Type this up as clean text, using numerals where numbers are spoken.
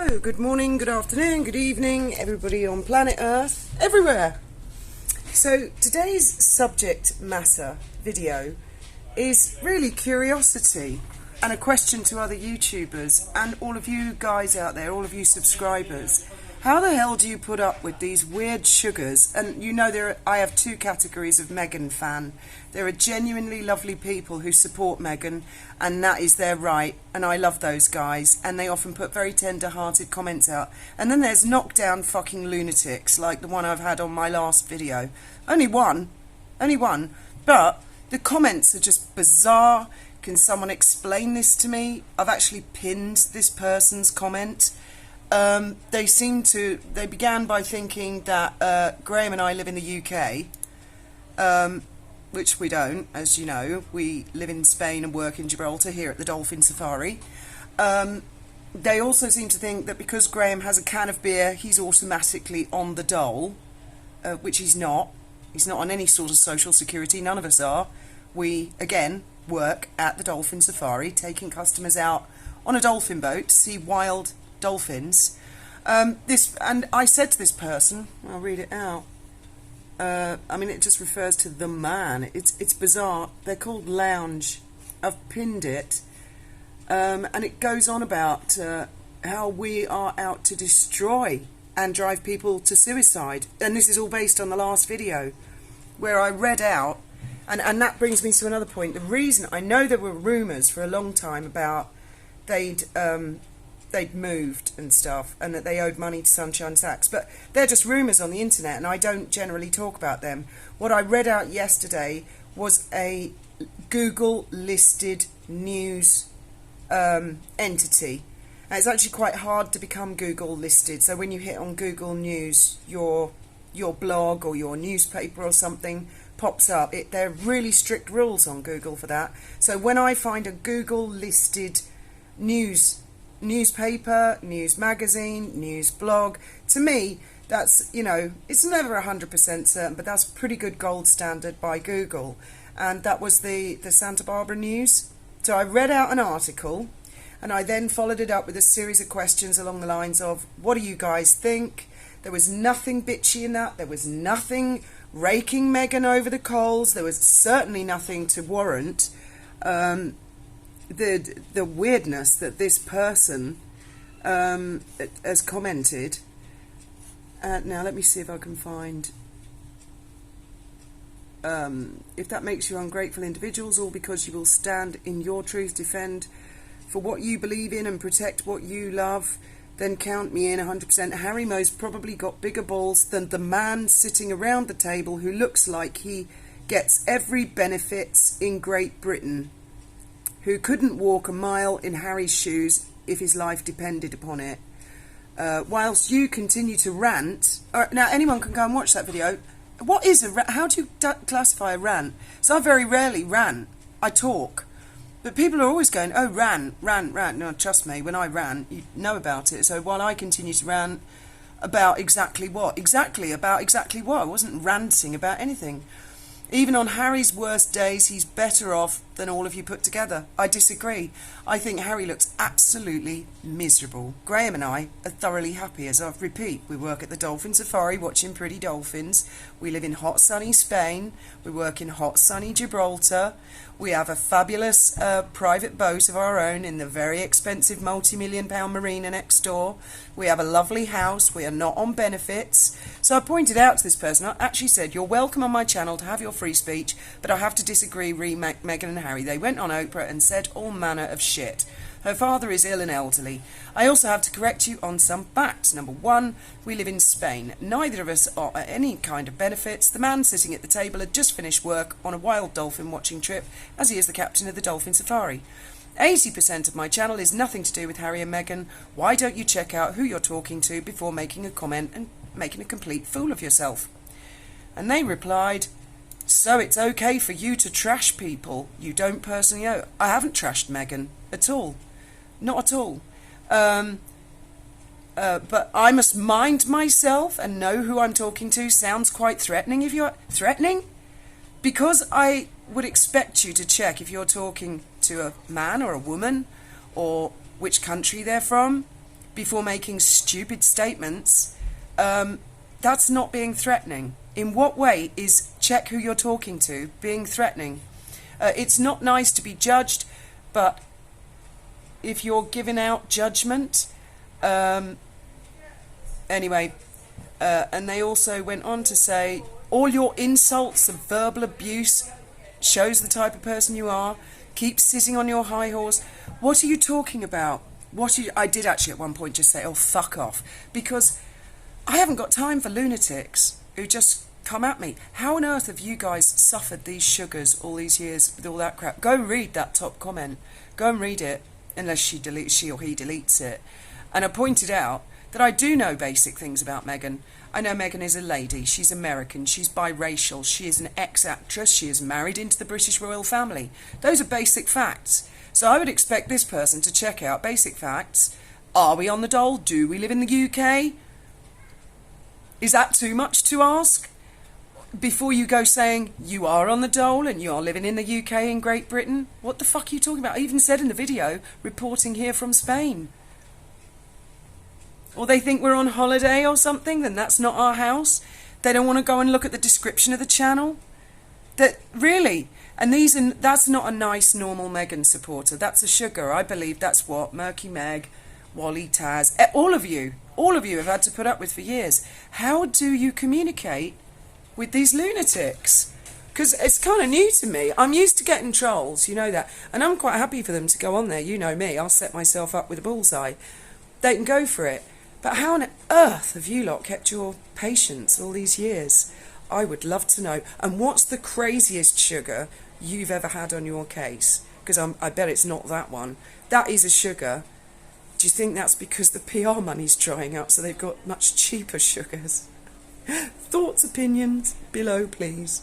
Hello, good morning, good afternoon, good evening, everybody on planet Earth, everywhere. So today's subject matter video is really curiosity and a question to other YouTubers and all of you guys out there, all of you subscribers. How the hell do you put up with these weird sugars? And you know, I have two categories of Meghan fan. There are genuinely lovely people who support Meghan, and that is their right, and I love those guys, and they often put very tender-hearted comments out. And then there's knockdown fucking lunatics, like the one I've had on my last video. Only one, but the comments are just bizarre. Can someone explain this to me? I've actually pinned this person's comment. They began by thinking that Graham and I live in the UK, which we don't, as you know. We live in Spain and work in Gibraltar here at the Dolphin Safari. They also seem to think that because Graham has a can of beer, he's automatically on the dole, which he's not. He's not on any sort of social security. None of us are. We, again, work at the Dolphin Safari, taking customers out on a dolphin boat to see wild dolphins. And I said to this person, I'll read it out. I mean, it just refers to the man. It's bizarre. They're called Lounge. I've pinned it, and it goes on about how we are out to destroy and drive people to suicide. And this is all based on the last video where I read out, and that brings me to another point. The reason I know there were rumours for a long time about they'd moved and stuff, and that they owed money to Sunshine Sachs, but they're just rumours on the internet, and I don't generally talk about them. What I read out yesterday was a Google listed news entity. And it's actually quite hard to become Google listed, so when you hit on Google News, your blog or your newspaper or something pops up. There are really strict rules on Google for that. So when I find a Google listed newspaper, news magazine, news blog, to me that's, you know, it's never 100% certain, but that's pretty good gold standard by Google. And that was the Santa Barbara news. So I read out an article, and I then followed it up with a series of questions along the lines of, what do you guys think? There was nothing bitchy in that. There was nothing raking Meghan over the coals. There was certainly nothing to warrant the weirdness that this person has commented. Now let me see if I can find if that makes you ungrateful individuals, or because you will stand in your truth, defend for what you believe in and protect what you love, then count me in 100%. Harry most probably got bigger balls than the man sitting around the table who looks like he gets every benefits in Great Britain, who couldn't walk a mile in Harry's shoes if his life depended upon it. Whilst you continue to rant... now, anyone can go and watch that video. What is a rant? How do you classify a rant? So I very rarely rant. I talk. But people are always going, oh, rant. No, trust me, when I rant, you know about it. So while I continue to rant about exactly what? About exactly what? I wasn't ranting about anything. Even on Harry's worst days, he's better off than all of you put together. I disagree. I think Harry looks absolutely miserable. Graham and I are thoroughly happy, as I repeat. We work at the Dolphin Safari watching pretty dolphins. We live in hot sunny Spain. We work in hot sunny Gibraltar. We have a fabulous private boat of our own in the very expensive multi-million-pound marina next door. We have a lovely house. We are not on benefits. So I pointed out to this person, I actually said, you're welcome on my channel to have your free speech, but I have to disagree, Meghan and Harry. They went on Oprah and said all manner of shit. Her father is ill and elderly. I also have to correct you on some facts. Number one, we live in Spain. Neither of us are at any kind of benefits. The man sitting at the table had just finished work on a wild dolphin watching trip, as he is the captain of the Dolphin Safari. 80% of my channel is nothing to do with Harry and Meghan. Why don't you check out who you're talking to before making a comment and making a complete fool of yourself? And they replied, so it's okay for you to trash people you don't personally know. I haven't trashed Meghan at all. Not at all. But I must mind myself and know who I'm talking to. Sounds quite threatening. If you're threatening, because I would expect you to check if you're talking to a man or a woman, or which country they're from, before making stupid statements, that's not being threatening. In what way is check who you're talking to being threatening? It's not nice to be judged, but if you're giving out judgment, anyway, and they also went on to say, all your insults and verbal abuse shows the type of person you are. Keep sitting on your high horse. What are you talking about? I did actually at one point just say, oh, fuck off, because I haven't got time for lunatics who just come at me. How on earth have you guys suffered these sugars all these years with all that crap? Go read that top comment. Go and read it, unless she or he deletes it. And I pointed out that I do know basic things about Meghan. I know Meghan is a lady, she's American, she's biracial, she is an ex-actress, she is married into the British royal family. Those are basic facts. So I would expect this person to check out basic facts. Are we on the dole? Do we live in the UK? Is that too much to ask? Before you go saying you are on the dole and you are living in the UK and Great Britain? What the fuck are you talking about? I even said in the video, reporting here from Spain. Or they think we're on holiday or something, then that's not our house. They don't want to go and look at the description of the channel. That really, and that's not a nice normal Meghan supporter. That's a sugar. I believe that's what Murky Meg, Wally, Taz, all of you have had to put up with for years. How do you communicate with these lunatics? Because it's kind of new to me. I'm used to getting trolls, you know that, and I'm quite happy for them to go on there. You know me, I'll set myself up with a bullseye. They can go for it. But how on earth have you lot kept your patience all these years? I would love to know. And what's the craziest sugar you've ever had on your case? Because I bet it's not that one. That is a sugar. Do you think that's because the PR money's drying up, so they've got much cheaper sugars? Thoughts, opinions, below, please.